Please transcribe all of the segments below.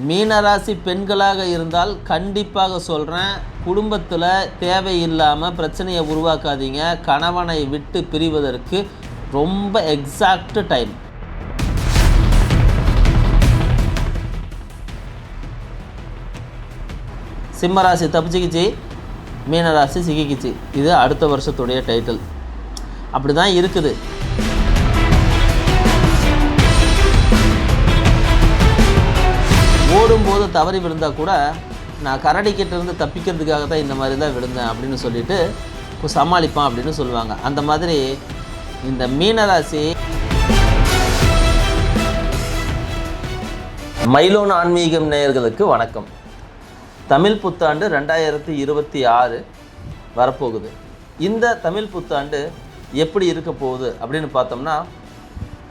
மீனராசி பெண்களாக இருந்தால் கண்டிப்பாக சொல்கிறேன், குடும்பத்தில் தேவையில்லாமல் பிரச்சனையை உருவாக்காதீங்க. கணவனை விட்டு பிரிவதற்கு ரொம்ப எக்ஸாக்ட் டைம். சிம்மராசி தப்பிச்சிக்கிச்சு, மீனராசி சிக்கிக்கிச்சு. இது அடுத்த வருஷத்துடைய டைட்டில். அப்படி தான் இருக்குது. ஓடும்போது தவறி விழுந்தால் கூட நான் கரடிக்கிட்டேருந்து தப்பிக்கிறதுக்காக தான் இந்த மாதிரி தான் விழுந்தேன் அப்படின்னு சொல்லிட்டு சமாளிப்பான் அப்படின்னு சொல்லுவாங்க. அந்த மாதிரி இந்த மீனராசி. மைலோன் ஆன்மீகம் நேயர்களுக்கு வணக்கம். தமிழ் புத்தாண்டு 2026 வரப்போகுது. இந்த தமிழ் புத்தாண்டு எப்படி இருக்க போகுது அப்படின்னு பார்த்தோம்னா,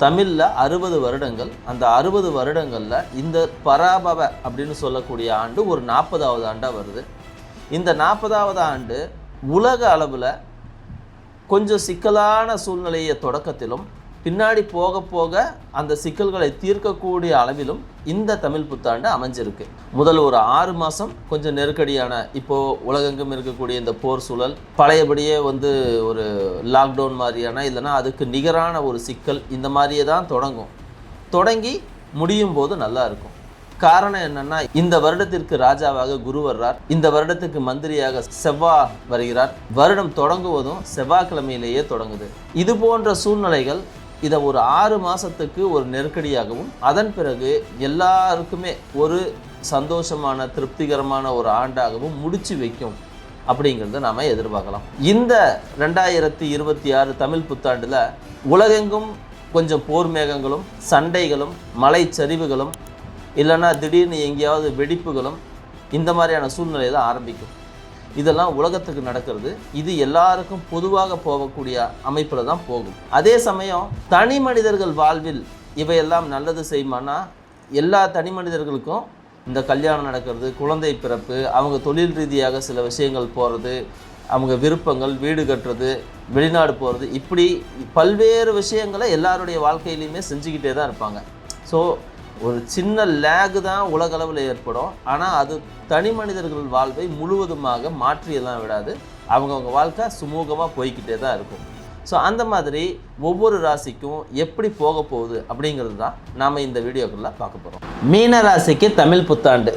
தமிழில் 60 வருடங்கள். அந்த 60 வருடங்களில் இந்த பராபவ அப்படின்னு சொல்லக்கூடிய ஆண்டு ஒரு 40வது ஆண்டாக வருது. இந்த 40வது ஆண்டு உலக அளவில் கொஞ்சம் சிக்கலான சூழ்நிலையை தொடக்கத்திலும் பின்னாடி போக போக அந்த சிக்கல்களை தீர்க்கக்கூடிய அளவிலும் இந்த தமிழ் புத்தாண்டு அமைஞ்சிருக்கு. முதல் ஒரு 6 மாதம் கொஞ்சம் நெருக்கடியான, இப்போது உலகெங்கும் இருக்கக்கூடிய இந்த போர் சூழல், பழையபடியே ஒரு லாக்டவுன் மாதிரியான, இல்லைனா அதுக்கு நிகரான ஒரு சிக்கல், இந்த மாதிரியே தான் தொடங்கி முடியும் போது நல்லா இருக்கும். காரணம் என்னென்னா, இந்த வருடத்திற்கு ராஜாவாக குரு வர்றார், இந்த வருடத்துக்கு மந்திரியாக செவ்வாய் வருகிறார். வருடம் தொடங்குவதும் செவ்வாய்க்கிழமையிலேயே தொடங்குது. இது போன்ற சூழ்நிலைகள் இதை ஒரு 6 மாதத்துக்கு ஒரு நெருக்கடியாகவும், அதன் பிறகு எல்லாருக்குமே ஒரு சந்தோஷமான திருப்திகரமான ஒரு ஆண்டாகவும் முடிச்சு வைக்கும் அப்படிங்கிறத நாம் எதிர்பார்க்கலாம். இந்த 2026 தமிழ் புத்தாண்டில் உலகெங்கும் கொஞ்சம் போர் மேகங்களும், சண்டைகளும், மலைச்சரிவுகளும், இல்லைன்னா திடீர்னு எங்கேயாவது வெடிப்புகளும், இந்த மாதிரியான சூழ்நிலை தான் ஆரம்பிக்கும். இதெல்லாம் உலகத்துக்கு நடக்கிறது. இது எல்லாருக்கும் பொதுவாக போகக்கூடிய அமைப்பில் தான் போகும். அதே சமயம் தனி மனிதர்கள் வாழ்வில் இவையெல்லாம் நல்லது செய்யுமானா, எல்லா தனி மனிதர்களுக்கும் இந்த கல்யாணம் நடக்கிறது, குழந்தை பிறப்பு, அவங்க தொழில் ரீதியாக சில விஷயங்கள் போகிறது, அவங்க விருப்பங்கள், வீடு கட்டுறது, வெளிநாடு போகிறது, இப்படி பல்வேறு விஷயங்களை எல்லாருடைய வாழ்க்கையிலையுமே செஞ்சுக்கிட்டே தான் இருப்பாங்க. ஸோ ஒரு சின்ன லேகு தான் உலகளவில் ஏற்படும். ஆனால் அது தனி மனிதர்கள் வாழ்வை முழுவதுமாக மாற்றியெல்லாம் விடாது. அவங்கவுங்க வாழ்க்கை சுமூகமாக போய்கிட்டே தான் இருக்கும். ஸோ அந்த மாதிரி ஒவ்வொரு ராசிக்கும் எப்படி போக போகுது அப்படிங்கிறது தான் நாம் இந்த வீடியோக்குள்ளே பார்க்க போகிறோம். மீன ராசிக்கு தமிழ் புத்தாண்டு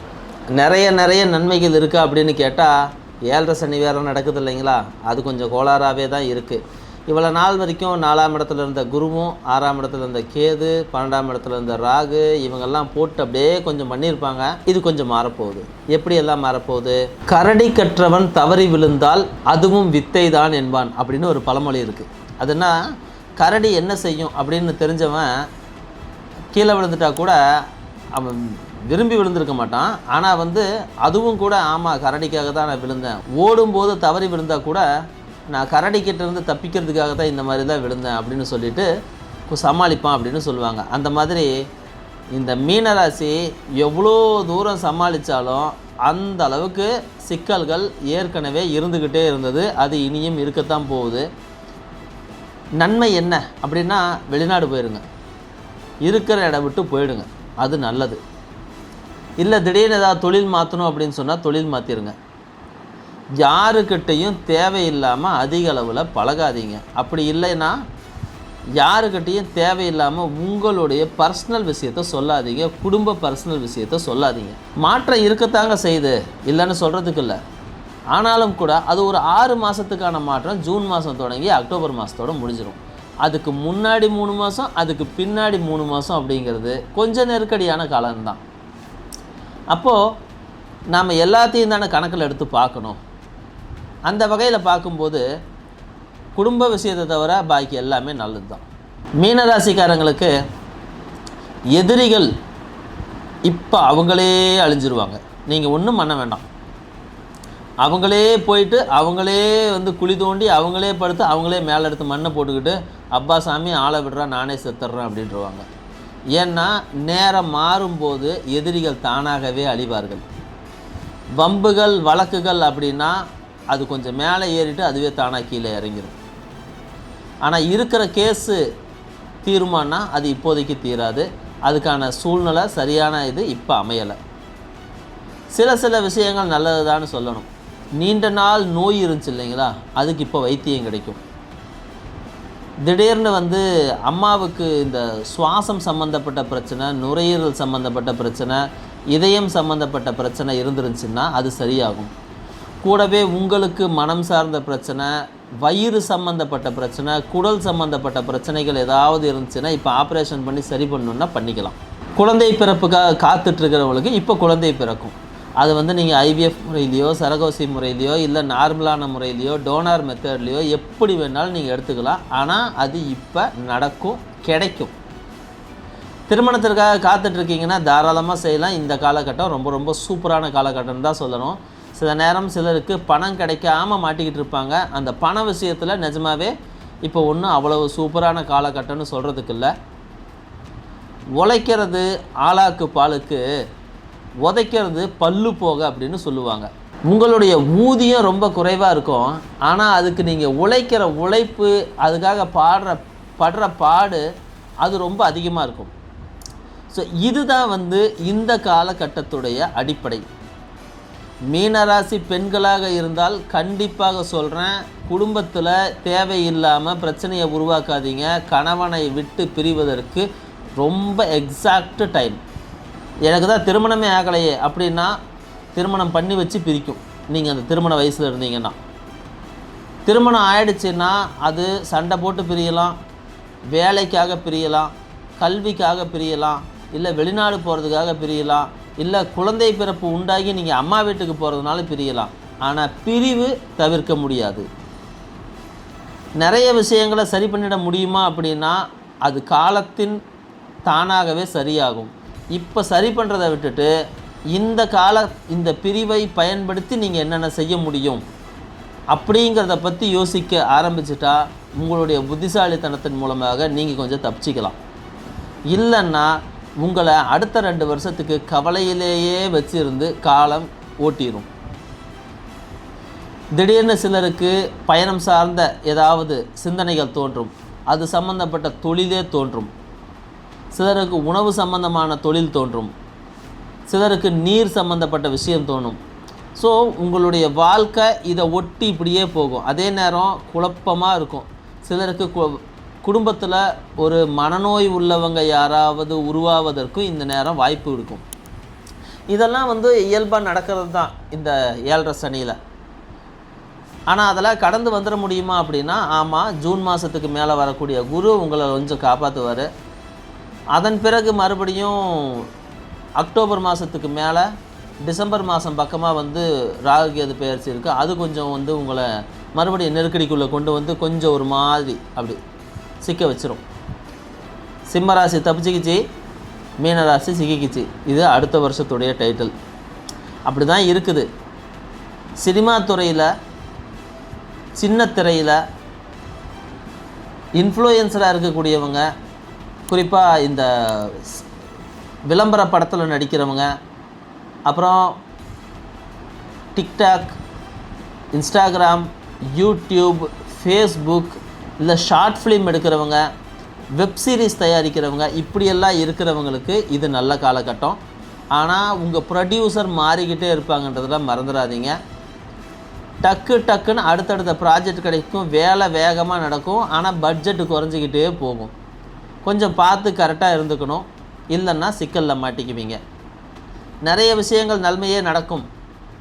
நிறைய நன்மைகள் இருக்கா அப்படின்னு கேட்டால், 7.5 சனி வேறு நடக்குது இல்லைங்களா, அது கொஞ்சம் கோளாறாகவே தான் இருக்குது. இவ்வளோ நாள் வரைக்கும் 4ஆம் இடத்துல இருந்த குருவும், 6ஆம் இடத்துல இருந்த கேது, 12ஆம் இடத்துல இருந்த ராகு, இவங்கெல்லாம் போட்டு அப்படியே கொஞ்சம் பண்ணியிருப்பாங்க. இது கொஞ்சம் மாறப்போகுது. எப்படி எல்லாம் மாறப்போகுது? கரடி கற்றவன் தவறி விழுந்தால் அதுவும் வித்தை தான் என்பான் அப்படின்னு ஒரு பழமொழி இருக்குது. அதுனா, கரடி என்ன செய்யும் அப்படின்னு தெரிஞ்சவன் கீழே விழுந்துட்டா கூட அவன் விரும்பி விழுந்திருக்க மாட்டான். ஆனால் அதுவும் கூட, ஆமாம் கரடிக்காக தான் நான் விழுந்தேன், ஓடும்போது தவறி விழுந்தால் கூட நான் கரடிக்கிட்டேருந்து தப்பிக்கிறதுக்காக தான் இந்த மாதிரி தான் விழுந்தேன் அப்படின்னு சொல்லிட்டு சமாளிப்பான் அப்படின்னு சொல்லுவாங்க. அந்த மாதிரி இந்த மீனராசி எவ்வளோ தூரம் சமாளித்தாலும் அந்த அளவுக்கு சிக்கல்கள் ஏற்கனவே இருந்துக்கிட்டே இருந்தது. அது இனியும் இருக்கத்தான் போகுது. நன்மை என்ன அப்படின்னா, வெளிநாடு போயிடுங்க, இருக்கிற இடம் விட்டு போயிடுங்க, அது நல்லது. இல்லை திடீர்னு ஏதாவது தொழில் மாற்றணும் அப்படின்னு சொன்னால் தொழில் மாற்றிடுங்க. யாருக்கிட்டையும் தேவையில்லாமல் அதிக அளவில் பழகாதீங்க. அப்படி இல்லைன்னா யாருக்கிட்டையும் தேவையில்லாமல் உங்களுடைய பர்சனல் விஷயத்தை சொல்லாதீங்க, குடும்ப பர்சனல் விஷயத்தை சொல்லாதீங்க. மாற்றம் இருக்கத்தாங்க செய்யுது, இல்லைன்னு சொல்கிறதுக்கு இல்லை. ஆனாலும் கூட அது ஒரு 6 மாதத்துக்கான மாற்றம். ஜூன் மாதம் தொடங்கி அக்டோபர் மாதத்தோடு முடிஞ்சிடும். அதுக்கு முன்னாடி 3 மாதம், அதுக்கு பின்னாடி 3 மாதம் அப்படிங்கிறது கொஞ்சம் நெருக்கடியான காலம்தான். அப்போது நாம் எல்லாத்தையும் தானே கணக்கில் எடுத்து பார்க்கணும். அந்த வகையில் பார்க்கும்போது குடும்ப விஷயத்தை தவிர பாக்கி எல்லாமே நல்லது தான். மீனராசிக்காரங்களுக்கு எதிரிகள் இப்போ அவங்களே அழிஞ்சிருவாங்க. நீங்கள் ஒன்றும் பண்ண வேண்டாம். அவங்களே போயிட்டு அவங்களே குழி தோண்டி அவங்களே படுத்து அவங்களே மேலே எடுத்து மண்ணை போட்டுக்கிட்டு, அப்பா சாமி ஆளை விடுறா நானே செத்துட்றேன் அப்படின்றவாங்க. ஏன்னா நேரம் மாறும்போது எதிரிகள் தானாகவே அழிவார்கள். வம்புகள் வழக்குகள் அப்படின்னா அது கொஞ்சம் மேலே ஏறிட்டு அதுவே தானாக கீழே இறங்கிடும். ஆனால் இருக்கிற கேஸு தீருமானா அது இப்போதைக்கு தீராது. அதுக்கான சூழ்நிலை சரியான இது இப்போ அமையலை. சில விஷயங்கள் நல்லதுதான்னு சொல்லணும். நீண்ட நாள் நோய் இருந்துச்சு இல்லைங்களா, அதுக்கு இப்போ வைத்தியம் கிடைக்கும். திடீர்னு அம்மாவுக்கு இந்த சுவாசம் சம்மந்தப்பட்ட பிரச்சனை, நுரையீரல் சம்மந்தப்பட்ட பிரச்சனை, இதயம் சம்மந்தப்பட்ட பிரச்சனை இருந்துருந்துச்சுன்னா அது சரியாகும். கூடவே உங்களுக்கு மனம் சார்ந்த பிரச்சனை, வயிறு சம்மந்தப்பட்ட பிரச்சனை, குடல் சம்மந்தப்பட்ட பிரச்சனைகள் ஏதாவது இருந்துச்சுன்னா இப்போ ஆப்ரேஷன் பண்ணி சரி பண்ணணுன்னா பண்ணிக்கலாம். குழந்தை பிறப்புக்காக காத்துட்ருக்கிறவங்களுக்கு இப்போ குழந்தை பிறக்கும். அது நீங்கள் ஐவிஎஃப் முறையிலையோ, சரகோசி முறையிலையோ, இல்லை நார்மலான முறையிலையோ, டோனார் மெத்தட்லேயோ எப்படி வேணாலும் நீங்கள் எடுத்துக்கலாம். ஆனால் அது இப்போ நடக்கும், கிடைக்கும். திருமணத்திற்காக காத்துட்ருக்கீங்கன்னா தாராளமாக செய்யலாம். இந்த காலகட்டம் ரொம்ப ரொம்ப சூப்பரான காலகட்டம்னு தான் சொல்லணும். சில நேரம் சிலருக்கு பணம் கிடைக்காமல் மாட்டிக்கிட்டு இருப்பாங்க. அந்த பண விஷயத்தில் நிஜமாகவே இப்போ ஒன்றும் அவ்வளவு சூப்பரான காலகட்டம்னு சொல்கிறதுக்கு இல்லை. உழைக்கிறது ஆளாக்கு பாலுக்கு, உதைக்கிறது பல்லு போக அப்படின்னு சொல்லுவாங்க. உங்களுடைய ஊதியம் ரொம்ப குறைவாக இருக்கும், ஆனால் அதுக்கு நீங்கள் உழைக்கிற உழைப்பு, அதுக்காக படுற பாடு அது ரொம்ப அதிகமாக இருக்கும். ஸோ இதுதான் இந்த காலகட்டத்துடைய அடிப்படை. மீனராசி பெண்களாக இருந்தால் கண்டிப்பாக சொல்கிறேன், குடும்பத்தில் தேவையில்லாமல் பிரச்சனையை உருவாக்காதீங்க. கணவனை விட்டு பிரிவதற்கு ரொம்ப எக்ஸாக்ட் டைம். எனக்கு தான் திருமணமே ஆகலையே அப்படின்னா திருமணம் பண்ணி வச்சு பிரிக்கும். நீங்கள் அந்த திருமண வயசில் இருந்தீங்கன்னா, திருமணம் ஆயிடுச்சுன்னா அது சண்டை போட்டு பிரியலாம், வேலைக்காக பிரியலாம், கல்விக்காக பிரியலாம், இல்லை வெளிநாடு போகிறதுக்காக பிரியலாம், இல்லை குழந்தை பிறப்பு உண்டாகி நீங்கள் அம்மா வீட்டுக்கு போகிறதுனால பிரியலாம். ஆனால் பிரிவு தவிர்க்க முடியாது. நிறைய விஷயங்களை சரி பண்ணிட முடியுமா அப்படின்னா அது காலத்தின் தானாகவே சரியாகும். இப்போ சரி பண்ணுறதை விட்டுட்டு இந்த பிரிவை பயன்படுத்தி நீங்கள் என்னென்ன செய்ய முடியும் அப்படிங்கிறத பற்றி யோசிக்க ஆரம்பிச்சிட்டா உங்களுடைய புத்திசாலித்தனத்தின் மூலமாக நீங்கள் கொஞ்சம் தப்பிச்சிக்கலாம். இல்லைன்னா உங்களை அடுத்த 2 வருஷத்துக்கு கவலையிலேயே வச்சிருந்து காலம் ஓட்டிடும். திடீர்னு சிலருக்கு பயணம் சார்ந்த ஏதாவது சிந்தனைகள் தோன்றும், அது சம்பந்தப்பட்ட தொழிலே தோன்றும். சிலருக்கு உணவு சம்பந்தமான தொழில் தோன்றும், சிலருக்கு நீர் சம்பந்தப்பட்ட விஷயம் தோணும். ஸோ உங்களுடைய வாழ்க்கை இதை ஒட்டி இப்படியே போகும். அதே நேரம் குழப்பமாக இருக்கும். சிலருக்கு குடும்பத்தில் ஒரு மனநோய் உள்ளவங்க யாராவது உருவாவதற்கும் இந்த நேரம் வாய்ப்பு இருக்கும். இதெல்லாம் இயல்பாக நடக்கிறது தான் இந்த 7.5 சனியில். ஆனால் அதெல்லாம் கடந்து வந்துட முடியுமா அப்படின்னா ஆமாம், ஜூன் மாதத்துக்கு மேலே வரக்கூடிய குரு உங்களை கொஞ்சம் காப்பாற்றுவார். அதன் பிறகு மறுபடியும் அக்டோபர் மாதத்துக்கு மேலே டிசம்பர் மாதம் பக்கமாக ராகு கேது பெயர்ச்சி இருக்குது. அது கொஞ்சம் உங்களை மறுபடியும் நெருக்கடிக்குள்ளே கொண்டு கொஞ்சம் ஒரு மாதிரி அப்படி சிக்க வச்சிரும். சிம்மராசி தப்பிச்சிக்கிச்சு, மீனராசி சிக்கிக்கிச்சு. இது அடுத்த வருஷத்துடைய டைட்டில். அப்படி தான் இருக்குது. சினிமா துறையில், சின்ன திரையில் இன்ஃப்ளூயன்சராக இருக்கக்கூடியவங்க, குறிப்பாக இந்த விளம்பர படத்தில் நடிக்கிறவங்க, அப்புறம் டிக்டாக், இன்ஸ்டாகிராம், யூடியூப், ஃபேஸ்புக், இல்லை ஷார்ட் ஃபிலிம் எடுக்கிறவங்க, வெப் சீரிஸ் தயாரிக்கிறவங்க, இப்படியெல்லாம் இருக்கிறவங்களுக்கு இது நல்ல காலகட்டம். ஆனால் உங்கள் ப்ரொடியூசர் மாறிக்கிட்டே இருப்பாங்கன்றதெல்லாம் மறந்துடாதீங்க. டக்குன்னு அடுத்தடுத்த ப்ராஜெக்ட் கிடைக்கும், வேலை வேகமாக நடக்கும். ஆனால் பட்ஜெட்டு குறைஞ்சிக்கிட்டே போகும். கொஞ்சம் பார்த்து கரெக்டாக இருந்துக்கணும், இல்லைன்னா சிக்கலில் மாட்டிக்குவீங்க. நிறைய விஷயங்கள் நன்மையே நடக்கும்.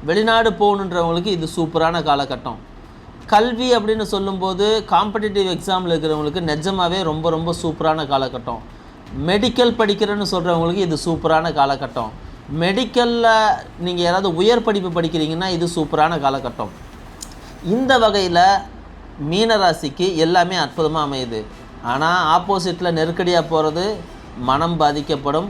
வெளிநாடு போகணுன்றவங்களுக்கு இது சூப்பரான காலகட்டம். கல்வி அப்படின்னு சொல்லும்போது காம்படிட்டிவ் எக்ஸாமில் இருக்கிறவங்களுக்கு நிஜமாகவே ரொம்ப ரொம்ப சூப்பரான காலகட்டம். மெடிக்கல் படிக்கிறேன்னு சொல்கிறவங்களுக்கு இது சூப்பரான காலகட்டம். மெடிக்கலில் நீங்கள் யாராவது உயர் படிப்பு படிக்கிறீங்கன்னா இது சூப்பரான காலகட்டம். இந்த வகையில் மீனராசிக்கு எல்லாமே அற்புதமாக அமையுது. ஆனால் ஆப்போசிட்டில் நெருக்கடியாக போகிறது மனம் பாதிக்கப்படும்,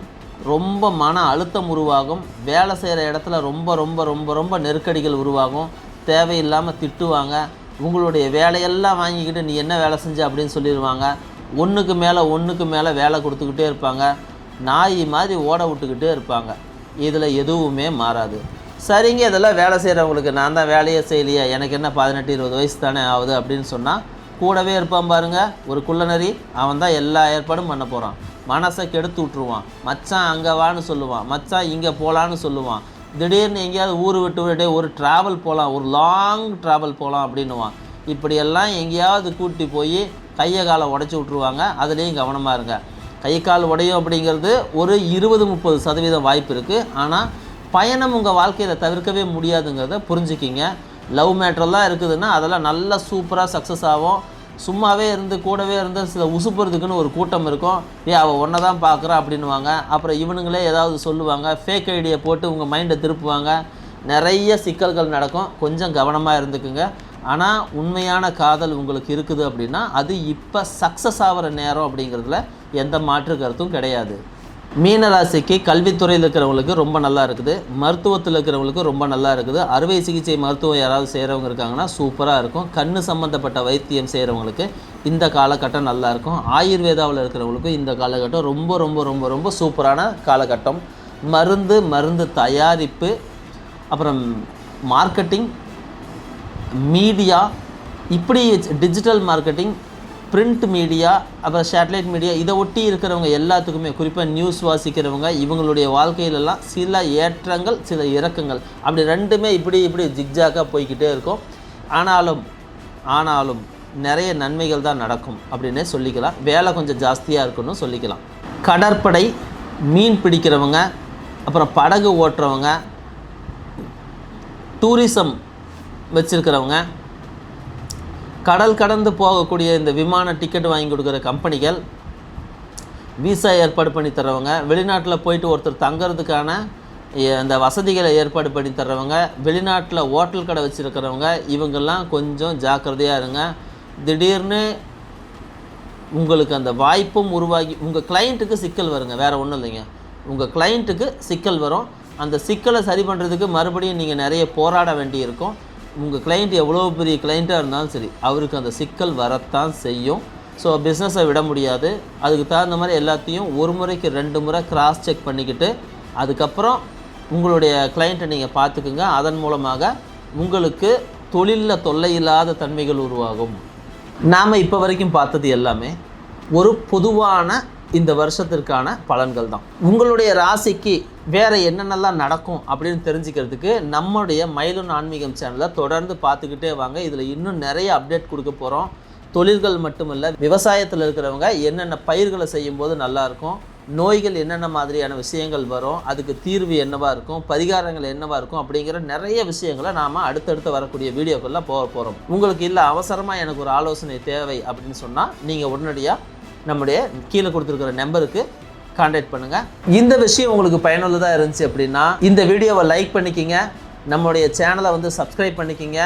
ரொம்ப மன அழுத்தம் உருவாகும், வேலை செய்கிற இடத்துல ரொம்ப ரொம்ப ரொம்ப ரொம்ப நெருக்கடிகள் உருவாகும், தேவையில்லாமல் திட்டுவாங்க, உங்களுடைய வேலையெல்லாம் வாங்கிக்கிட்டு நீ என்ன வேலை செஞ்ச அப்படின்னு சொல்லிடுவாங்க, ஒன்றுக்கு மேலே வேலை கொடுத்துக்கிட்டே இருப்பாங்க, நாய் மாதிரி ஓட விட்டுக்கிட்டே இருப்பாங்க. இதில் எதுவுமே மாறாது. சரிங்க, இதெல்லாம் வேலை செய்கிறவங்களுக்கு நான் தான் வேலையே செய்யலையே, எனக்கு என்ன 18-20 வயசு தானே ஆகுது அப்படின்னு சொன்னால் கூடவே இருப்பான் பாருங்கள் ஒரு குள்ளநரி. அவன் தான் எல்லா ஏற்பாடும் பண்ண போகிறான். மனசை கெடுத்து விட்ருவான். மச்சான் அங்கே வான்னு சொல்லுவான், மச்சான் இங்கே போகலான்னு சொல்லுவான். திடீர்னு எங்கேயாவது ஊர் விட்டு ஒரு ட்ராவல் போகலாம், ஒரு லாங் ட்ராவல் போகலாம் அப்படின்னுவான். இப்படியெல்லாம் எங்கேயாவது கூட்டி போய் கையை காலை உடச்சி விட்ருவாங்க. அதுலேயும் கவனமாக இருங்க. கை கால் உடையும் அப்படிங்கிறது ஒரு 20-30% வாய்ப்பு இருக்குது. ஆனால் பயணம் உங்கள் வாழ்க்கையில் தவிர்க்கவே முடியாதுங்கிறத புரிஞ்சுக்கிங்க. லவ் மேட்ரெல்லாம் இருக்குதுன்னா அதெல்லாம் நல்லா சூப்பராக சக்ஸஸ் ஆகும். சும்மாவே இருந்து கூடவே இருந்து சில உசுப்புறதுக்குன்னு ஒரு கூட்டம் இருக்கும். அவள் ஒன்றை தான் பார்க்குறா அப்படின்வாங்க. அப்புறம் இவனுங்களே ஏதாவது சொல்லுவாங்க, ஃபேக் ஐடியை போட்டு உங்கள் மைண்டை திருப்புவாங்க. நிறைய சிக்கல்கள் நடக்கும். கொஞ்சம் கவனமாக இருந்துக்குங்க. ஆனால் உண்மையான காதல் உங்களுக்கு இருக்குது அப்படின்னா அது இப்போ சக்ஸஸ் ஆகிற நேரம் அப்படிங்கிறதுல எந்த மாற்று கருத்தும் கிடையாது. மீனராசிக்கு கல்வித்துறையில் இருக்கிறவங்களுக்கு ரொம்ப நல்லா இருக்குது. மருத்துவத்தில் இருக்கிறவங்களுக்கு ரொம்ப நல்லா இருக்குது. அறுவை சிகிச்சை மருத்துவம் யாராவது செய்கிறவங்க இருக்காங்கன்னா சூப்பராக இருக்கும். கண் சம்மந்தப்பட்ட வைத்தியம் செய்கிறவங்களுக்கு இந்த காலகட்டம் நல்லாயிருக்கும். ஆயுர்வேதாவில் இருக்கிறவங்களுக்கு இந்த காலகட்டம் ரொம்ப ரொம்ப ரொம்ப ரொம்ப சூப்பரான காலகட்டம். மருந்து தயாரிப்பு, அப்புறம் மார்க்கெட்டிங், மீடியா, இப்படி டிஜிட்டல் மார்க்கெட்டிங், பிரிண்ட் மீடியா, அப்புறம் சேட்டலைட் மீடியா, இதை ஒட்டி இருக்கிறவங்க எல்லாத்துக்குமே, குறிப்பாக நியூஸ் வாசிக்கிறவங்க, இவங்களுடைய வாழ்க்கையிலலாம் சில ஏற்றங்கள் சில இறக்கங்கள் அப்படி ரெண்டுமே இப்படி ஜிக்ஜாக்காக போய்கிட்டே இருக்கும். ஆனாலும் நிறைய நன்மைகள் தான் நடக்கும் அப்படின்னே சொல்லிக்கலாம். வேலை கொஞ்சம் ஜாஸ்தியாக இருக்குன்னு சொல்லிக்கலாம். கடற்படை, மீன் பிடிக்கிறவங்க, அப்புறம் படகு ஓட்டுறவங்க, டூரிசம் வச்சுருக்கிறவங்க, கடல் கடந்து போகக்கூடிய இந்த விமான டிக்கெட் வாங்கி கொடுக்குற கம்பெனிகள், விசா ஏற்பாடு பண்ணி தர்றவங்க, வெளிநாட்டில் போயிட்டு ஒருத்தர் தங்கிறதுக்கான அந்த வசதிகளை ஏற்பாடு பண்ணி தர்றவங்க, வெளிநாட்டில் ஹோட்டல் கடை வச்சுருக்கிறவங்க, இவங்கெல்லாம் கொஞ்சம் ஜாக்கிரதையாக இருங்க. திடீர்னு உங்களுக்கு அந்த வாய்ப்பும் உருவாகி உங்கள் கிளைண்ட்டுக்கு சிக்கல் வருங்க. வேறு ஒன்றும் இல்லைங்க. உங்கள் கிளைண்ட்டுக்கு சிக்கல் வரும். அந்த சிக்கலை சரி பண்ணுறதுக்கு மறுபடியும் நீங்கள் நிறைய போராட வேண்டியிருக்கும். உங்கள் கிளைண்ட் எவ்வளோ பெரிய கிளைண்ட்டாக இருந்தாலும் சரி, அவருக்கு அந்த சிக்கல் வரத்தான் செய்யும். ஸோ பிஸ்னஸை விட முடியாது. அதுக்கு தகுந்த மாதிரி எல்லாத்தையும் ஒரு முறைக்கு 2 முறை கிராஸ் செக் பண்ணிக்கிட்டு அதுக்கப்புறம் உங்களுடைய கிளைண்ட்டை நீங்கள் பார்த்துக்குங்க. அதன் மூலமாக உங்களுக்கு தொழிலில் தொல்லை இல்லாத தன்மைகள் உருவாகும். நாம் இப்போ வரைக்கும் பார்த்தது எல்லாமே ஒரு பொதுவான இந்த வருஷத்திற்கான பலன்கள் தான். உங்களுடைய ராசிக்கு வேறு என்னென்னலாம் நடக்கும் அப்படின்னு தெரிஞ்சுக்கிறதுக்கு நம்முடைய மயிலும் ஆன்மீகம் சேனலை தொடர்ந்து பார்த்துக்கிட்டே வாங்க. இதில் இன்னும் நிறைய அப்டேட் கொடுக்க போகிறோம். தொழில்கள் மட்டுமில்லை, விவசாயத்தில் இருக்கிறவங்க என்னென்ன பயிர்களை செய்யும்போது நல்லாயிருக்கும், நோய்கள் என்னென்ன மாதிரியான விஷயங்கள் வரும், அதுக்கு தீர்வு என்னவாக இருக்கும், பரிகாரங்கள் என்னவாக இருக்கும் அப்படிங்கிற நிறைய விஷயங்களை நாம் அடுத்தடுத்து வரக்கூடிய வீடியோக்களில் போக போகிறோம். உங்களுக்கு இல்லை அவசரமாக எனக்கு ஒரு ஆலோசனை தேவை அப்படின்னு சொன்னால் நீங்கள் உடனடியாக நம்முடைய கீழே கொடுத்துருக்கிற நம்பருக்கு கான்டாக்ட் பண்ணுங்கள். இந்த விஷயம் உங்களுக்கு பயனுள்ளதாக இருந்துச்சு அப்படின்னா இந்த வீடியோவை லைக் பண்ணிக்கிங்க, நம்முடைய சேனலை சப்ஸ்கிரைப் பண்ணிக்கிங்க.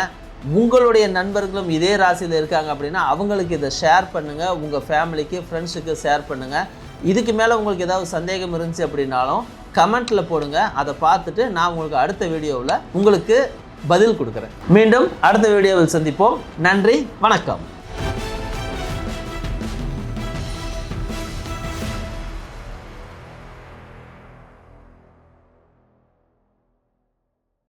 உங்களுடைய நண்பர்களும் இதே ராசியில் இருக்காங்க அப்படின்னா அவங்களுக்கு இதை ஷேர் பண்ணுங்கள். உங்கள் ஃபேமிலிக்கு, ஃப்ரெண்ட்ஸுக்கு ஷேர் பண்ணுங்கள். இதுக்கு மேலே உங்களுக்கு ஏதாவது சந்தேகம் இருந்துச்சு அப்படின்னாலும் கமெண்ட்டில் போடுங்க. அதை பார்த்துட்டு நான் உங்களுக்கு அடுத்த வீடியோவில் உங்களுக்கு பதில் கொடுக்குறேன். மீண்டும் அடுத்த வீடியோவில் சந்திப்போம். நன்றி, வணக்கம்.